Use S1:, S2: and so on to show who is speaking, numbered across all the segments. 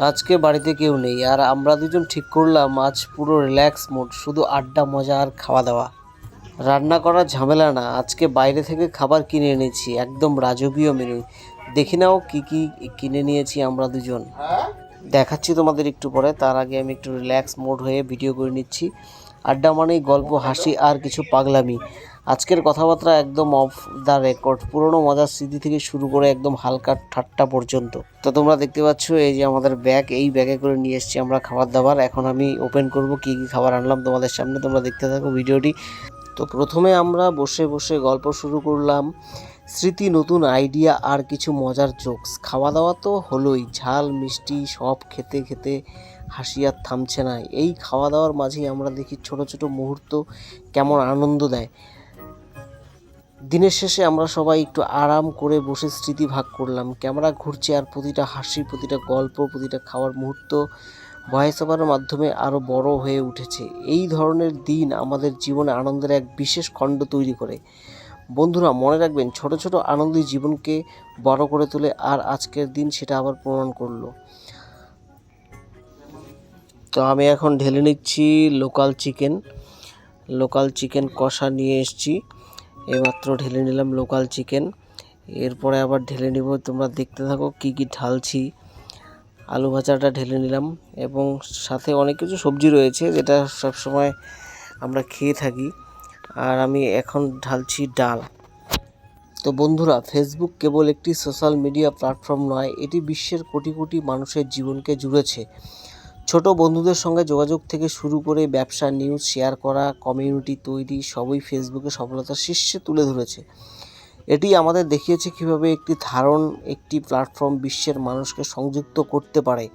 S1: আজকে বাড়িতে কেউ নেই, আর আমরা দুজন ঠিক করলাম আজ পুরো রিল্যাক্স মুড, শুধু আড্ডা, মজা আর খাওয়া দাওয়া। রান্না করার ঝামেলা না, আজকে বাইরে থেকে খাবার কিনে এনেছি, একদম রাজকীয় মেনু। দেখি নাও কি কি কিনে নিয়েছি আমরা দুজন, দেখাচ্ছি তোমাদের একটু পরে। তার আগে আমি একটু রিল্যাক্স মোড হয়ে ভিডিও করে নিচ্ছি। আড্ডা মানেই গল্প, হাসি আর কিছু পাগলামি। আজকের কথাবার্তা একদম অফ দ্য রেকর্ড, পুরনো মজার স্মৃতি থেকে শুরু করে একদম হালকা ঠাট্টা পর্যন্ত। তো তোমরা দেখতে পাচ্ছ এই যে আমাদের ব্যাগ, এই ব্যাগে করে নিয়ে এসেছি আমরা খাবার দাবার। এখন আমি ওপেন করব কি কি খাবার আনলাম তোমাদের সামনে, তোমরা দেখতে থাকো ভিডিওটি। তো প্রথমে আমরা বসে বসে গল্প শুরু করলাম, স্মৃতি, নতুন আইডিয়া আর কিছু মজার জোকস। খাওয়া দাওয়া তো হলোই, ঝাল মিষ্টি সব খেতে খেতে হাসি আর থামছে না। এই খাওয়া দাওয়ার মাঝেই আমরা দেখি ছোট ছোট মুহূর্ত কেমন আনন্দ দেয়। দিনের শেষে আমরা সবাই একটু আরাম করে বসে স্মৃতি ভাগ করলাম। ক্যামেরা ঘুরছে আর প্রতিটা হাসি, প্রতিটা গল্প, প্রতিটা খাওয়ার মুহূর্ত ভয়েস ওভারের মাধ্যমে আরও বড় হয়ে উঠেছে। এই ধরনের দিন আমাদের জীবনে আনন্দের এক বিশেষ খণ্ড তৈরি করে। বন্ধুরা, মনে রাখবেন, ছোট ছোট আনন্দই জীবনকে বড় করে তোলে, আর আজকের দিন সেটা আবার প্রমাণ করলো। তো আমি এখন ঢেলে নিচ্ছি লোকাল চিকেন কষা নিয়ে এসেছি, এইমাত্র ঢেলে নিলাম লোকাল চিকেন। এরপরে আবার ঢেলে নিব, তোমরা দেখতে থাকো কি কি ঢালছি। আলু ভাজাটা ঢেলে নিলাম এবং সাথে অনেক কিছু সবজি রয়েছে যেটা সবসময় আমরা খেয়ে থাকি। আর আমি এখন ঢালছি ডাল। তো বন্ধুরা, ফেসবুক কেবল একটি সোশ্যাল মিডিয়া প্ল্যাটফর্ম নয়, এটি বিশ্বের কোটি কোটি মানুষের জীবনকে জুড়েছে। ছোট বন্ধুদের সঙ্গে যোগাযোগ থেকে শুরু করে ব্যবসা, নিউজ শেয়ার করা, কমিউনিটি তৈরি, সবই ফেসবুকে সফলতার শীর্ষে তুলে ধরেছে। এটি আমাদের দেখিয়েছে কীভাবে একটি প্ল্যাটফর্ম বিশ্বের মানুষকে সংযুক্ত করতে পারে।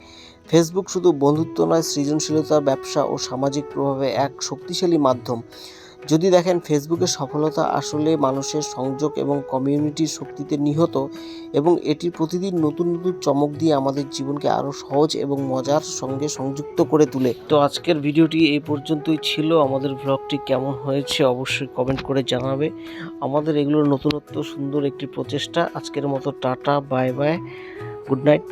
S1: ফেসবুক শুধু বন্ধুত্ব নয়, সৃজনশীলতা, ব্যবসা ও সামাজিক প্রভাবে এক শক্তিশালী মাধ্যম। যদি দেখেন, ফেসবুকের সফলতা আসলে মানুষের সংযোগ এবং কমিউনিটির শক্তিতে নিহিত, এবং এটি প্রতিদিন নতুন নতুন চমক দিয়ে আমাদের জীবনকে আরও সহজ এবং মজার সঙ্গে সংযুক্ত করে তোলে। তো আজকের ভিডিওটি এই পর্যন্তই ছিল। আমাদের ব্লগটি কেমন হয়েছে অবশ্যই কমেন্ট করে জানাবে। আমাদের এগুলোর নতুনত্ব সুন্দর একটি প্রচেষ্টা। আজকের মতো tata, bye bye, good night.